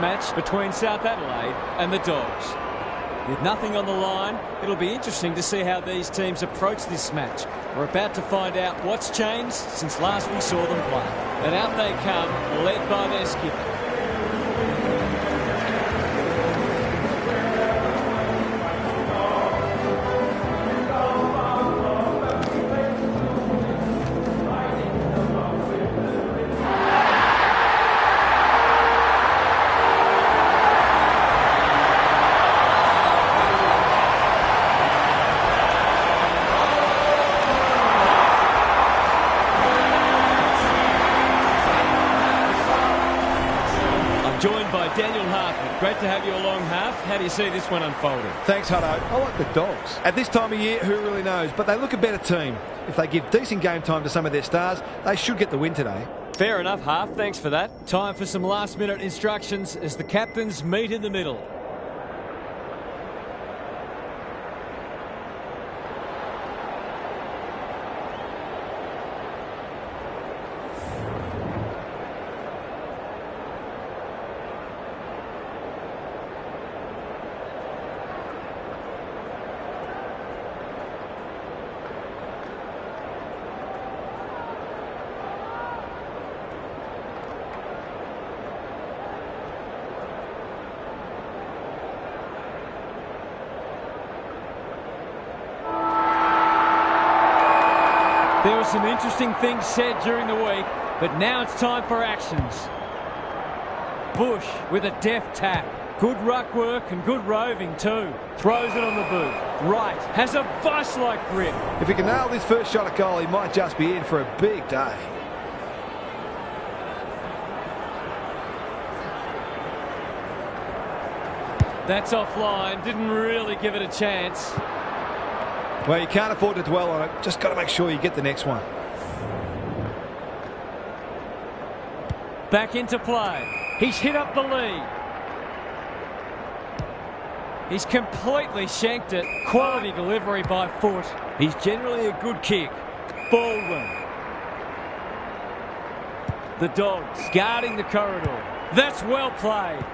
Match between South Adelaide and the Dogs. With nothing on the line, it'll be interesting to see how these teams approach this match. We're about to find out what's changed since last we saw them play. And out they come, led by their skipper. Joined by Daniel Hartford. Great to have you along, Harf. How do you see this one unfolding? Thanks, Hutto. I like the Dogs. At this time of year, who really knows? But they look a better team. If they give decent game time to some of their stars, they should get the win today. Fair enough, Harf. Thanks for that. Time for some last-minute instructions as the captains meet in the middle. There were some interesting things said during the week, but now it's time for actions. Bush with a deft tap. Good ruck work and good roving too. Throws it on the boot. Right, has a vice-like grip. If he can nail this first shot at goal, he might just be in for a big day. That's offline. Didn't really give it a chance. Well, you can't afford to dwell on it. Just got to make sure you get the next one. Back into play. He's hit up the lead. He's completely shanked it. Quality delivery by foot. He's generally a good kick. Baldwin. The Dogs guarding the corridor. That's well played.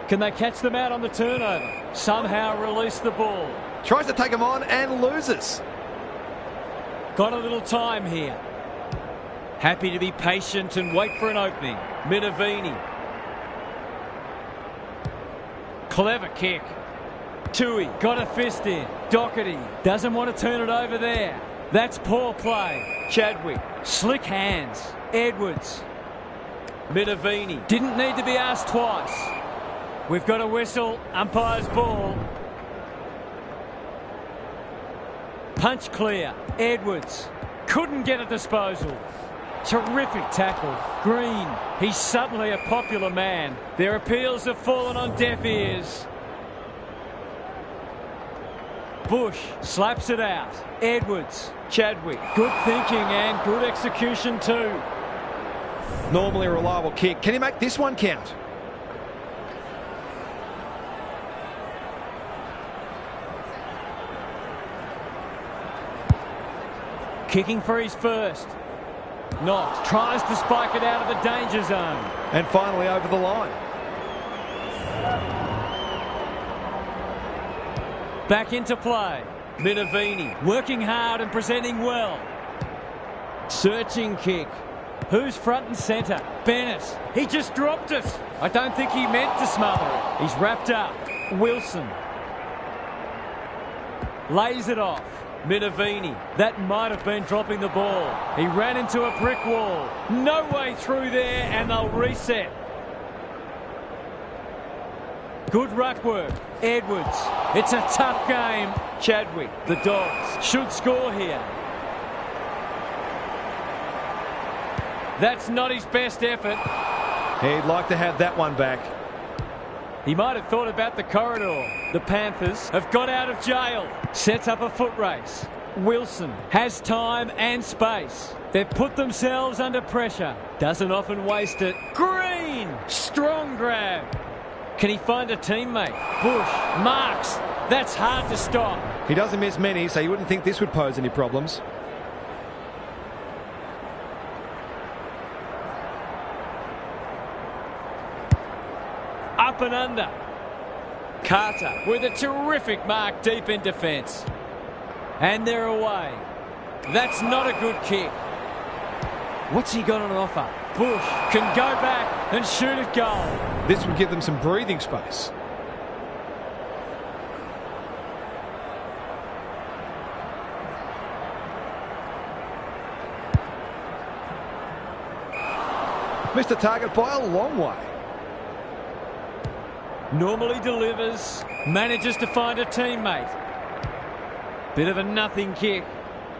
Can they catch them out on the turnover? Somehow release the ball. Tries to take him on and loses. Got a little time here. Happy to be patient and wait for an opening. Minavini. Clever kick. Tui got a fist in. Doherty doesn't want to turn it over there. That's poor play. Chadwick. Slick hands. Edwards. Minavini. Didn't need to be asked twice. We've got a whistle. Umpire's ball. Punch clear. Edwards. Couldn't get a disposal. Terrific tackle. Green. He's suddenly a popular man. Their appeals have fallen on deaf ears. Bush slaps it out. Edwards. Chadwick. Good thinking and good execution too. Normally a reliable kick. Can he make this one count? Kicking for his first. Not. Tries to spike it out of the danger zone. And finally over the line. Back into play. Minavini working hard and presenting well. Searching kick. Who's front and centre? Bennett. He just dropped it. I don't think he meant to smother it. He's wrapped up. Wilson. Lays it off. Minavini. That might have been dropping the ball. He ran into a brick wall. No way through there and they'll reset. Good ruck work. Edwards. It's a tough game. Chadwick. The Dogs should score here. That's not his best effort. He'd like to have that one back. He might have thought about the corridor. The Panthers have got out of jail. Sets up a foot race. Wilson has time and space. They've put themselves under pressure. Doesn't often waste it. Green! Strong grab. Can he find a teammate? Bush marks. That's hard to stop. He doesn't miss many, so you wouldn't think this would pose any problems. Up and under. Carter with a terrific mark deep in defence. And they're away. That's not a good kick. What's he got on offer? Bush can go back and shoot at goal. This would give them some breathing space. Missed the target by a long way. Normally delivers, manages to find a teammate. Bit of a nothing kick.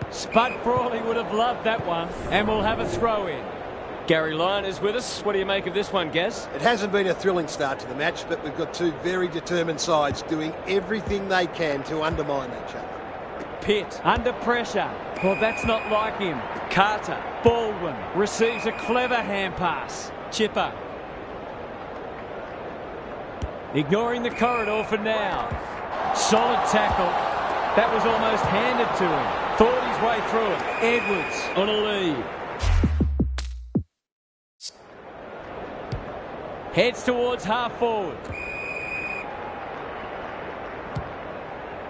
Spud Frawley would have loved that one, and we'll have a throw in. Gary Lyon is with us. What do you make of this one, Gaz? It hasn't been a thrilling start to the match, but we've got two very determined sides doing everything they can to undermine each other. Pitt under pressure. Well, that's not like him. Carter, Baldwin receives a clever hand pass. Chipper. Ignoring the corridor for now. Solid tackle. That was almost handed to him. Thought his way through it. Edwards on a lead. Heads towards half forward.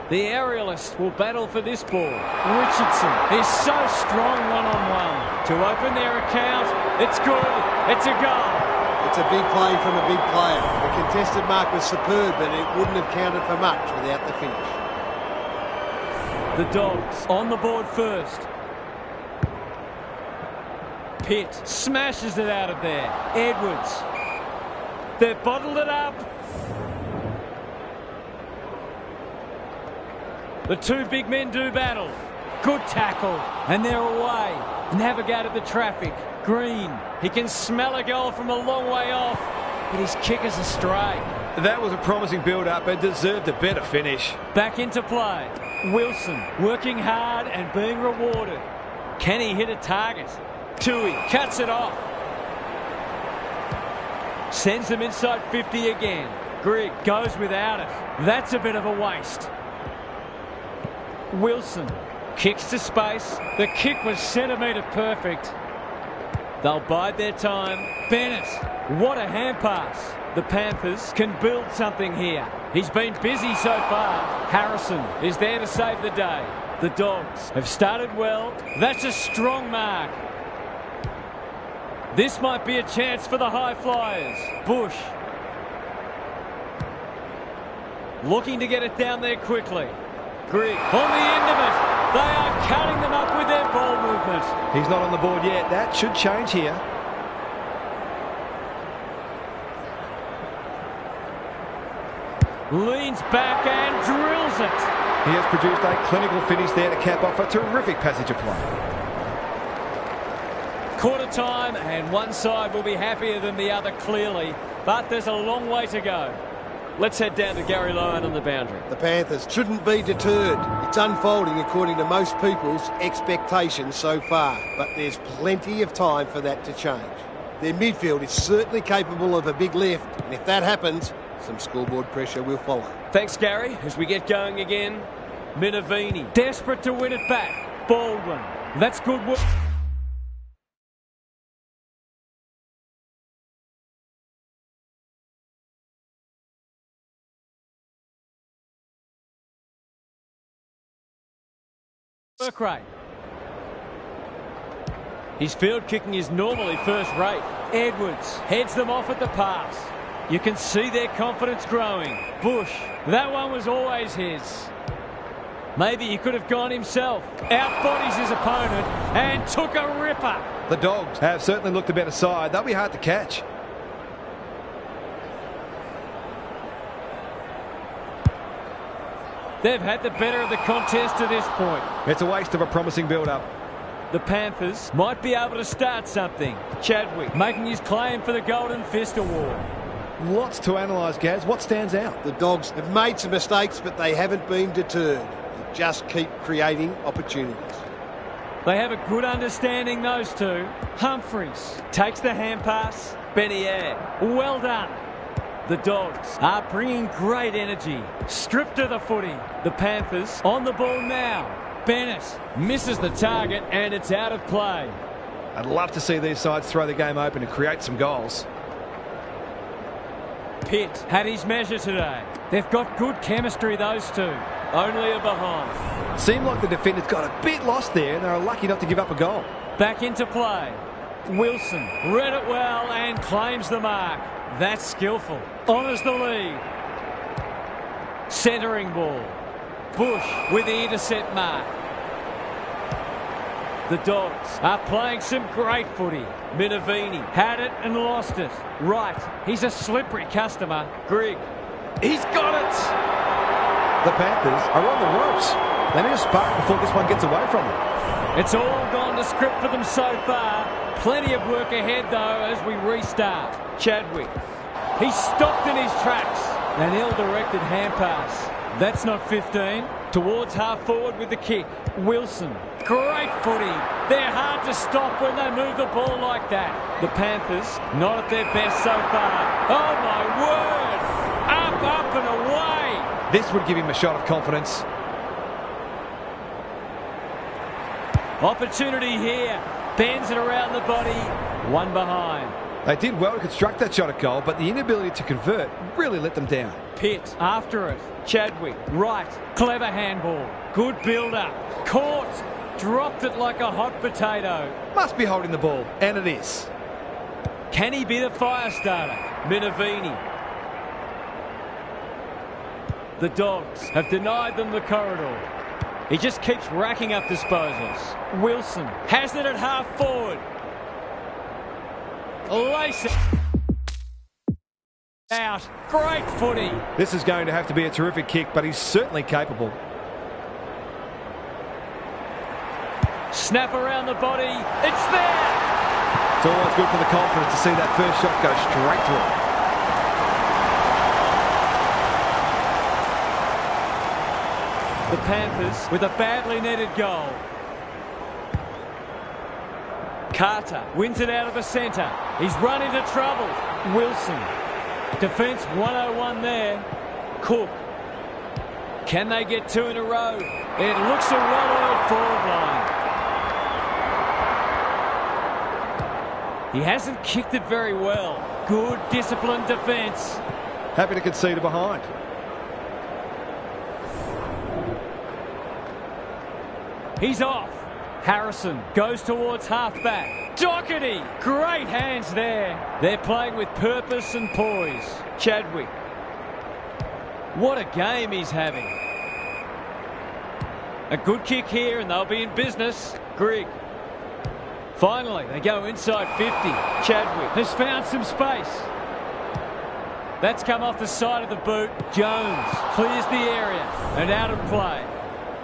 The aerialist will battle for this ball. Richardson is so strong one-on-one. To open their account, it's good. It's a goal. It's a big play from a big player. The contested mark was superb, but it wouldn't have counted for much without the finish. The Dogs on the board first. Pitt smashes it out of there. Edwards. They've bottled it up. The two big men do battle. Good tackle. And they're away. Navigated the traffic. Green. He can smell a goal from a long way off. But his kick is astray. That was a promising build-up and deserved a better finish. Back into play. Wilson working hard and being rewarded. Can he hit a target? Tui cuts it off. Sends them inside 50 again. Grigg goes without it. That's a bit of a waste. Wilson kicks to space. The kick was centimetre perfect. They'll bide their time. Bennett, what a hand pass. The Panthers can build something here. He's been busy so far. Harrison is there to save the day. The Dogs have started well. That's a strong mark. This might be a chance for the high flyers. Bush. Looking to get it down there quickly. Grigg on the end of it. They are cutting them up with their ball movement. He's not on the board yet. That should change here. Leans back and drills it. He has produced a clinical finish there to cap off a terrific passage of play. Quarter time, and one side will be happier than the other, clearly. But there's a long way to go. Let's head down to Gary Lyon on the boundary. The Panthers shouldn't be deterred. It's unfolding according to most people's expectations so far, but there's plenty of time for that to change. Their midfield is certainly capable of a big lift, and if that happens, some scoreboard pressure will follow. Thanks, Gary. As we get going again, Minavini. Desperate to win it back. Baldwin. That's good work. Work rate. His field kicking is normally first rate. Edwards heads them off at the pass. You can see their confidence growing. Bush, that one was always his. Maybe he could have gone himself. Outbodies his opponent and took a ripper. The Dogs have certainly looked a better side. They'll be hard to catch. They've had the better of the contest to this point. It's a waste of a promising build-up. The Panthers might be able to start something. Chadwick making his claim for the Golden Fist Award. Lots to analyse, Gaz. What stands out? The Dogs have made some mistakes, but they haven't been deterred. They just keep creating opportunities. They have a good understanding, those two. Humphreys takes the hand pass. Benier, well done. The Dogs are bringing great energy. Stripped to the footy. The Panthers on the ball now. Bennett misses the target and it's out of play. I'd love to see these sides throw the game open and create some goals. Pitt had his measure today. They've got good chemistry, those two. Only a behind. Seemed like the defenders got a bit lost there and they were lucky not to give up a goal. Back into play. Wilson read it well and claims the mark. That's skillful. Honours the lead. Centering ball. Bush with the intercept mark. The Dogs are playing some great footy. Minervini had it and lost it. Right, he's a slippery customer. Grigg, he's got it! The Panthers are on the ropes. They need a spark before this one gets away from them. It's all gone to script for them so far. Plenty of work ahead, though, as we restart. Chadwick, he's stopped in his tracks. An ill-directed hand pass. That's not 15. Towards half forward with the kick. Wilson, great footy. They're hard to stop when they move the ball like that. The Panthers, not at their best so far. Oh, my word! Up and away! This would give him a shot of confidence. Opportunity here. Bends it around the body. One behind. They did well to construct that shot at goal, but the inability to convert really let them down. Pitt after it. Chadwick, right. Clever handball. Good build-up. Caught. Dropped it like a hot potato. Must be holding the ball, and it is. Can he be the fire starter? Minervini. The Dogs have denied them the corridor. He just keeps racking up disposals. Wilson has it at half forward. Lace it out. Great footy. This is going to have to be a terrific kick, but he's certainly capable. Snap around the body. It's there. It's always good for the confidence to see that first shot go straight through. The Panthers with a badly netted goal. Carter wins it out of the centre. He's run into trouble. Wilson. Defence 101 there. Cook. Can they get two in a row? It looks a well-oiled forward line. He hasn't kicked it very well. Good disciplined defence. Happy to concede a behind. He's off. Harrison goes towards half-back. Doherty! Great hands there. They're playing with purpose and poise. Chadwick. What a game he's having. A good kick here and they'll be in business. Grigg. Finally, they go inside 50. Chadwick has found some space. That's come off the side of the boot. Jones clears the area and out of play.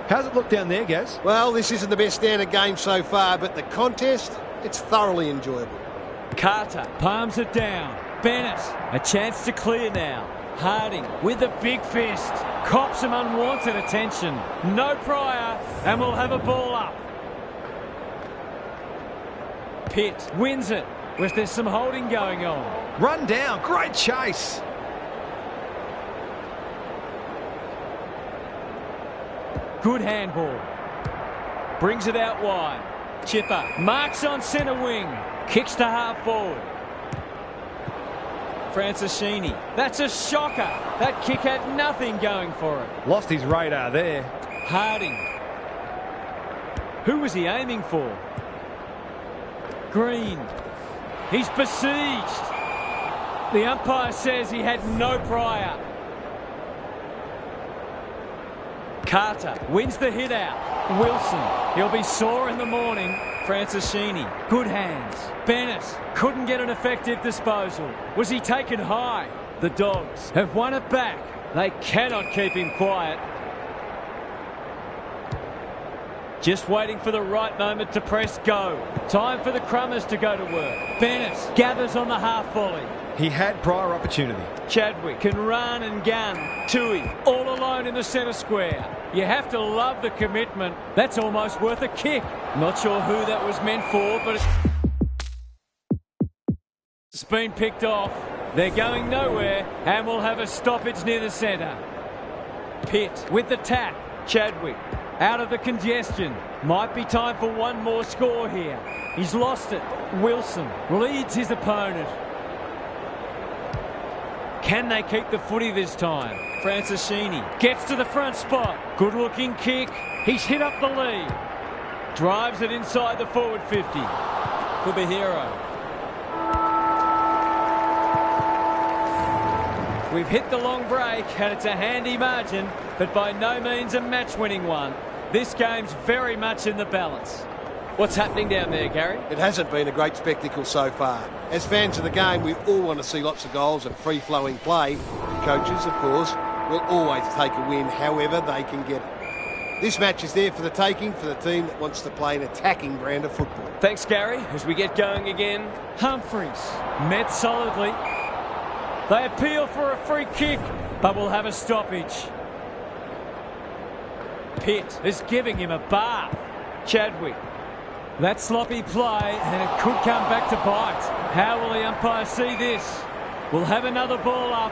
How's it look down there, Gaz? Well, this isn't the best standard game so far, but the contest, it's thoroughly enjoyable. Carter palms it down. Bennett, a chance to clear now. Harding with a big fist. Cops some unwanted attention. No prior, and we'll have a ball up. Pitt wins it. Was there some holding going on? Run down. Great chase. Good handball. Brings it out wide. Chipper marks on centre wing. Kicks to half forward. Franciscini. That's a shocker. That kick had nothing going for it. Lost his radar there. Harding. Who was he aiming for? Green. He's besieged. The umpire says he had no prior. Carter wins the hit out. Wilson. He'll be sore in the morning. Franciscini. Good hands. Bennett couldn't get an effective disposal. Was he taken high? The Dogs have won it back. They cannot keep him quiet. Just waiting for the right moment to press go. Time for the Crummers to go to work. Bennett gathers on the half volley. He had prior opportunity. Chadwick can run and gun. Tui all alone in the centre square. You have to love the commitment. That's almost worth a kick. Not sure who that was meant for, but it's been picked off. They're going nowhere, and we'll have a stoppage near the centre. Pitt with the tap. Chadwick out of the congestion. Might be time for one more score here. He's lost it. Wilson leads his opponent. Can they keep the footy this time? Franciscini gets to the front spot. Good-looking kick. He's hit up the lead. Drives it inside the forward 50. Could be hero. We've hit the long break and it's a handy margin, but by no means a match-winning one. This game's very much in the balance. What's happening down there, Gary? It hasn't been a great spectacle so far. As fans of the game, we all want to see lots of goals and free-flowing play. Coaches, of course, will always take a win however they can get it. This match is there for the taking for the team that wants to play an attacking brand of football. Thanks, Gary. As we get going again. Humphreys met solidly. They appeal for a free kick, but will have a stoppage. Pitt is giving him a bath. Chadwick. That sloppy play, and it could come back to bite. How will the umpire see this? We'll have another ball up.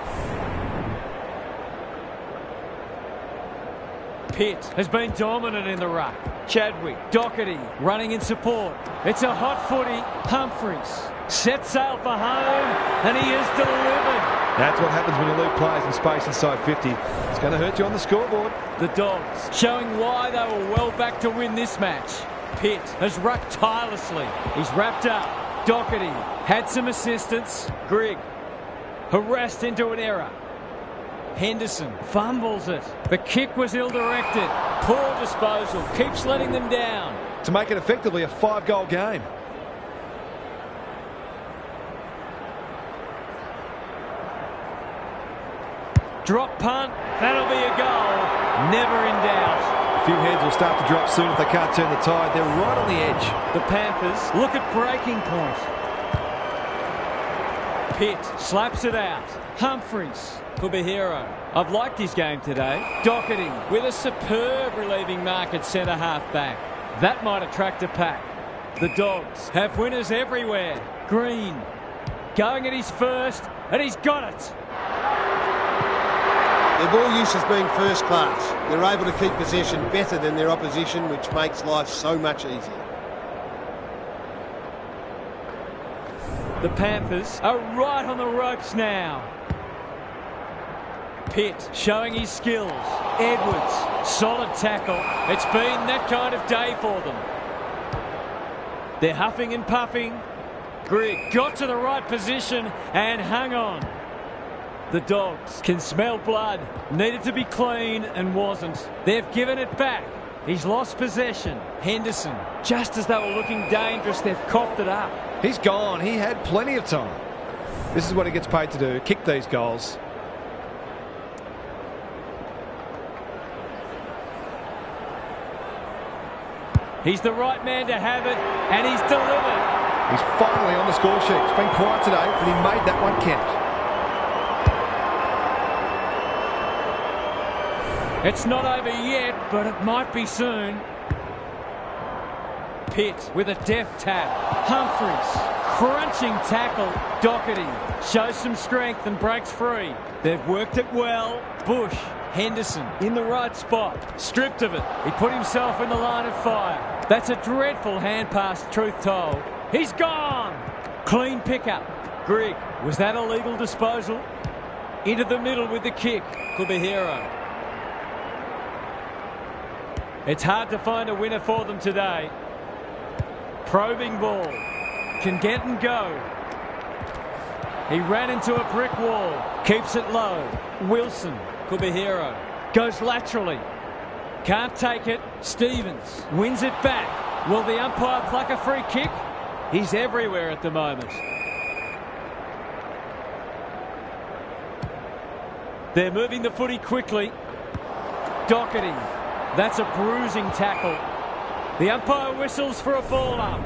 Pitt has been dominant in the ruck. Chadwick, Doherty running in support. It's a hot footy. Humphreys sets sail for home, and he is delivered. That's what happens when you leave players in space inside 50. It's going to hurt you on the scoreboard. The Dogs showing why they were well back to win this match. Pitt has rucked tirelessly. He's wrapped up. Doherty had some assistance. Grigg harassed into an error. Henderson fumbles it. The kick was ill-directed. Poor disposal. Keeps letting them down. To make it effectively a 5-goal game. Drop punt. That'll be a goal. Never in doubt. A few heads will start to drop soon if they can't turn the tide. They're right on the edge. The Panthers look at breaking point. Pitt slaps it out. Humphreys could be hero. I've liked his game today. Doherty with a superb relieving mark at centre half back. That might attract a pack. The Dogs have winners everywhere. Green going at his first, and he's got it. Their ball use has been first class. They're able to keep possession better than their opposition, which makes life so much easier. The Panthers are right on the ropes now. Pitt showing his skills. Edwards, solid tackle. It's been that kind of day for them. They're huffing and puffing. Grigg got to the right position and hung on. The Dogs can smell blood. Needed to be clean and wasn't. They've given it back. He's lost possession. Henderson, just as they were looking dangerous, they've coughed it up. He's gone. He had plenty of time. This is what he gets paid to do, kick these goals. He's the right man to have it, and he's delivered. He's finally on the score sheet. It's been quiet today, but he made that one count. It's not over yet, but it might be soon. Pitt with a deft tap. Humphreys, crunching tackle. Doherty shows some strength and breaks free. They've worked it well. Bush, Henderson in the right spot. Stripped of it. He put himself in the line of fire. That's a dreadful hand pass, truth told. He's gone. Clean pickup. Grigg, was that a legal disposal? Into the middle with the kick. Could be hero. It's hard to find a winner for them today. Probing ball. Can get and go. He ran into a brick wall. Keeps it low. Wilson could be hero. Goes laterally. Can't take it. Stevens wins it back. Will the umpire pluck a free kick? He's everywhere at the moment. They're moving the footy quickly. Doherty. That's a bruising tackle. The umpire whistles for a ball up.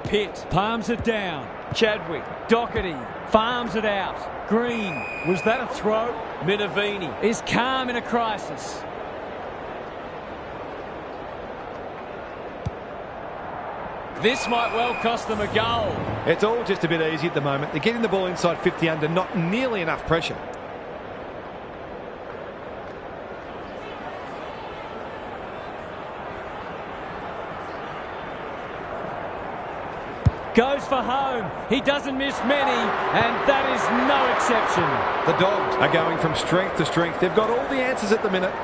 Pitt palms it down. Chadwick, Doherty farms it out. Green, was that a throw? Minervini is calm in a crisis. This might well cost them a goal. It's all just a bit easy at the moment. They're getting the ball inside 50 under, not nearly enough pressure. Goes for home. He doesn't miss many, and that is no exception. The Dogs are going from strength to strength. They've got all the answers at the minute.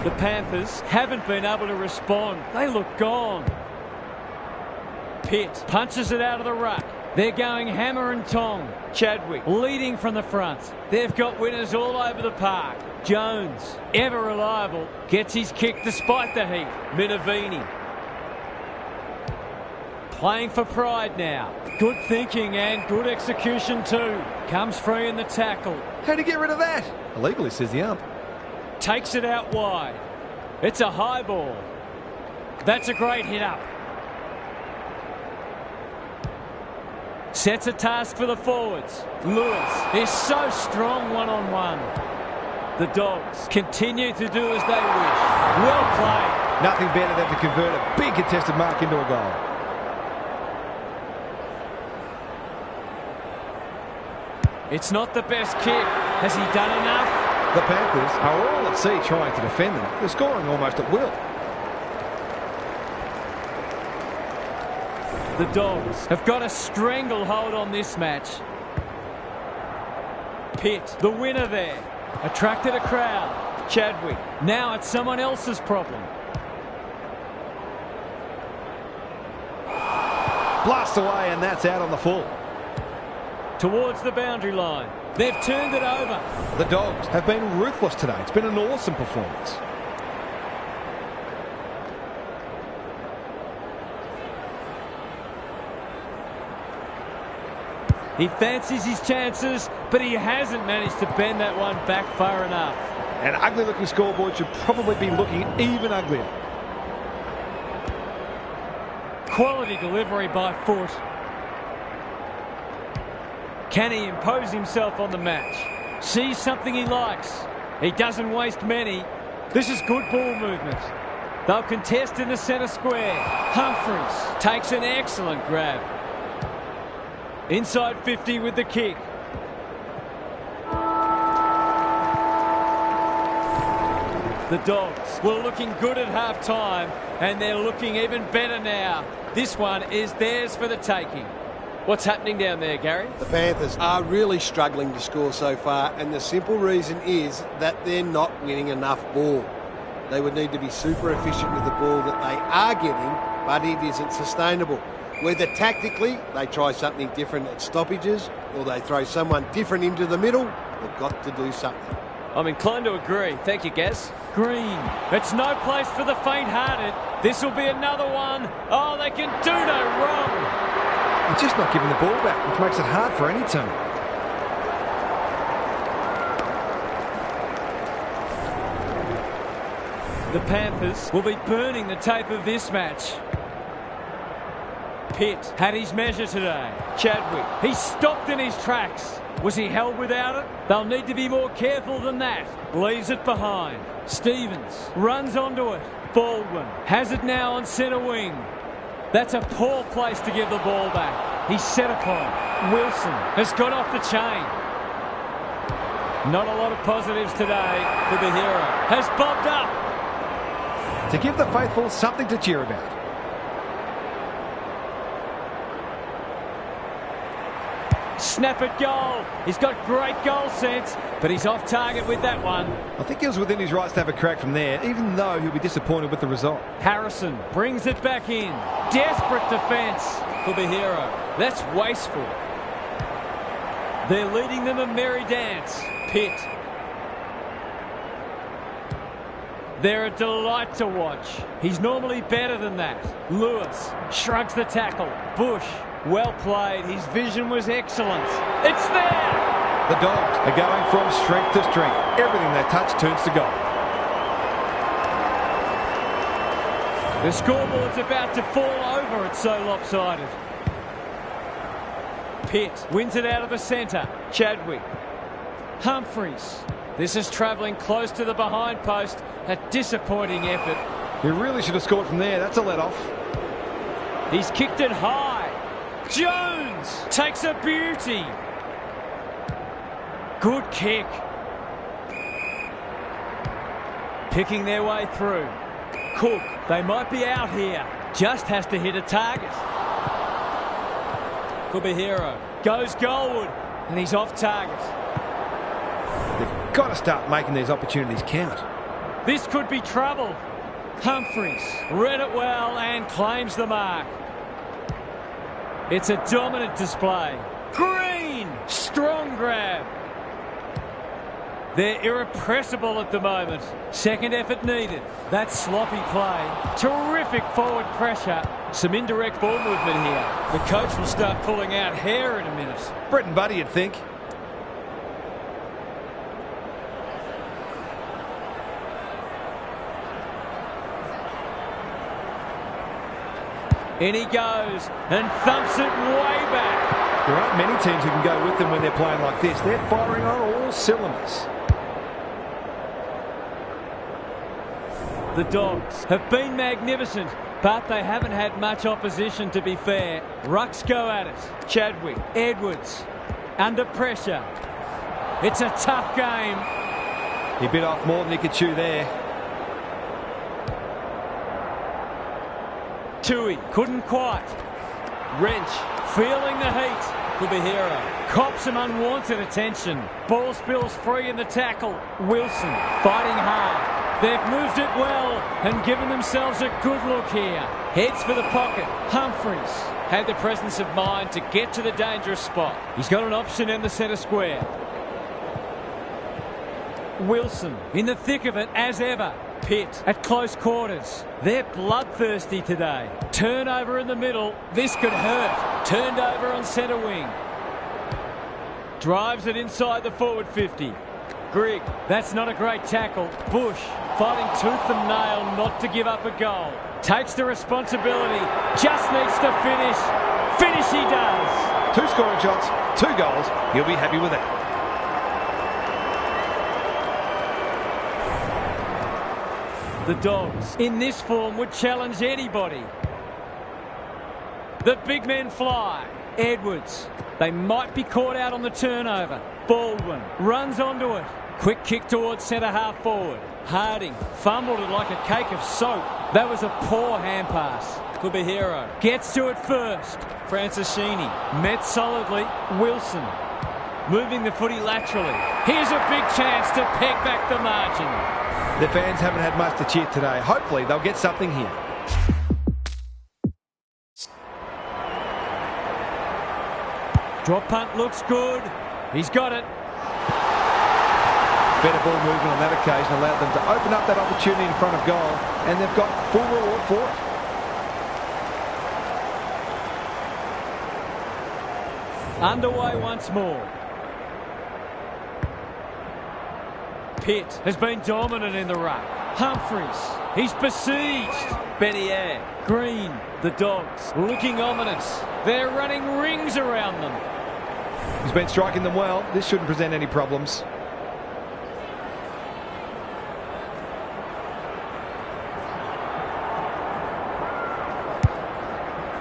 The Panthers haven't been able to respond. They look gone. Pitt punches it out of the ruck. They're going hammer and tong. Chadwick leading from the front. They've got winners all over the park. Jones, ever reliable, gets his kick despite the heat. Minavini playing for pride now. Good thinking and good execution too. Comes free in the tackle. How'd he get rid of that? Illegally, says the ump. Takes it out wide. It's a high ball. That's a great hit up. Sets a task for the forwards. Lewis is so strong one-on-one. The Dogs continue to do as they wish. Well played. Nothing better than to convert a big contested mark into a goal. It's not the best kick. Has he done enough? The Panthers are all at sea trying to defend them. They're scoring almost at will. The Dogs have got a stranglehold on this match. Pitt, the winner there, attracted a crowd. Chadwick, now it's someone else's problem. Blast away, and that's out on the full. Towards the boundary line. They've turned it over. The Dogs have been ruthless today. It's been an awesome performance. He fancies his chances, but he hasn't managed to bend that one back far enough. An ugly-looking scoreboard should probably be looking even uglier. Quality delivery by foot. Can he impose himself on the match? Sees something he likes. He doesn't waste many. This is good ball movement. They'll contest in the centre square. Humphreys takes an excellent grab. Inside 50 with the kick. The Dogs were looking good at half-time, and they're looking even better now. This one is theirs for the taking. What's happening down there, Gary? The Panthers are really struggling to score so far, and the simple reason is that they're not winning enough ball. They would need to be super efficient with the ball that they are getting, but it isn't sustainable. Whether tactically they try something different at stoppages or they throw someone different into the middle, they've got to do something. I'm inclined to agree. Thank you, Gaz. Green. It's no place for the faint-hearted. This will be another one. Oh, they can do no wrong. They're just not giving the ball back, which makes it hard for any team. The Panthers will be burning the tape of this match. Pitt had his measure today. Chadwick, he stopped in his tracks. Was he held without it? They'll need to be more careful than that. Leaves it behind. Stevens runs onto it. Baldwin has it now on centre wing. That's a poor place to give the ball back. He's set upon. Wilson has got off the chain. Not a lot of positives today for the hero. Has bobbed up. To give the faithful something to cheer about. Snap at goal. He's got great goal sense, but he's off target with that one. I think he was within his rights to have a crack from there, even though he'll be disappointed with the result. Harrison brings it back in. Desperate defence for the hero. That's wasteful. They're leading them a merry dance. Pitt. They're a delight to watch. He's normally better than that. Lewis shrugs the tackle. Bush, well played. His vision was excellent. It's there! The Dogs are going from strength to strength. Everything they touch turns to gold. The scoreboard's about to fall over. It's so lopsided. Pitt wins it out of the centre. Chadwick. Humphreys. This is travelling close to the behind post. A disappointing effort. He really should have scored from there. That's a let-off. He's kicked it high. Jones takes a beauty. Good kick. Picking their way through. Cook, they might be out here. Just has to hit a target. Could be hero. Goes goalward, and he's off target. They've got to start making these opportunities count. This could be trouble. Humphries read it well and claims the mark. It's a dominant display. Green, strong grab. They're irrepressible at the moment. Second effort needed. That sloppy play. Terrific forward pressure. Some indirect ball movement here. The coach will start pulling out hair in a minute. Brett and Buddy, you'd think. In he goes and thumps it way back. There aren't many teams who can go with them when they're playing like this. They're firing on all cylinders. The Dogs have been magnificent, but they haven't had much opposition, to be fair. Rucks go at it. Chadwick, Edwards, under pressure. It's a tough game. He bit off more than he could chew there. Tui couldn't quite. Wrench, feeling the heat. Could be hero. Cops some unwanted attention. Ball spills free in the tackle. Wilson fighting hard. They've moved it well and given themselves a good look here. Heads for the pocket. Humphries had the presence of mind to get to the dangerous spot. He's got an option in the centre square. Wilson in the thick of it as ever. Pitt at close quarters. They're bloodthirsty today. Turnover in the middle. This could hurt. Turned over on centre wing. Drives it inside the forward 50. Grigg, that's not a great tackle. Bush fighting tooth and nail not to give up a goal. Takes the responsibility. Just needs to finish. Finish he does. 2 scoring shots, 2 goals. He'll be happy with that. The Dogs, in this form, would challenge anybody. The big men fly. Edwards. They might be caught out on the turnover. Baldwin runs onto it. Quick kick towards centre half forward. Harding fumbled it like a cake of soap. That was a poor hand pass. Could be hero. Gets to it first. Franciscini met solidly. Wilson moving the footy laterally. Here's a big chance to peg back the margin. The fans haven't had much to cheer today. Hopefully they'll get something here. Drop punt looks good. He's got it. Better ball movement on that occasion allowed them to open up that opportunity in front of goal, and they've got full reward for it. Underway once more. Pitt has been dominant in the ruck. Humphries, he's besieged. Benier, Green, the Dogs looking ominous. They're running rings around them. He's been striking them well. This shouldn't present any problems.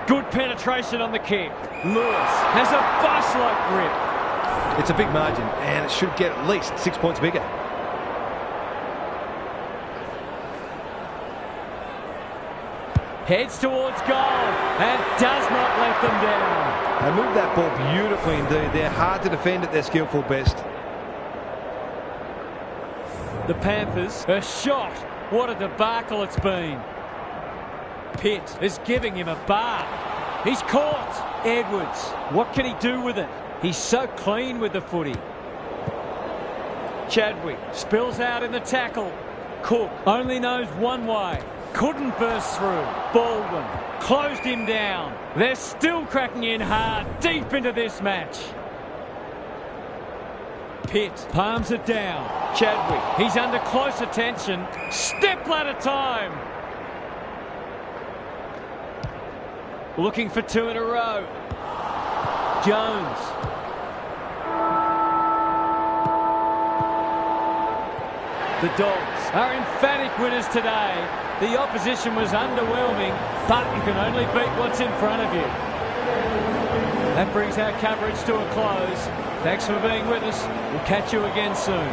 Good penetration on the kick. Lewis has a bus-like grip. It's a big margin, and it should get at least 6 points bigger. Heads towards goal and does not let them down. They move that ball beautifully indeed. They're hard to defend at their skillful best. The Panthers are shot. What a debacle it's been. Pitt is giving him a bar. He's caught. Edwards, what can he do with it? He's so clean with the footy. Chadwick spills out in the tackle. Cook only knows one way. Couldn't burst through. Baldwin closed him down. They're still cracking in hard deep into this match. Pitt palms it down. Chadwick, he's under close attention. Step ladder time. Looking for 2 in a row. Jones. The Dogs are emphatic winners today. The opposition was underwhelming, but you can only beat what's in front of you. That brings our coverage to a close. Thanks for being with us. We'll catch you again soon.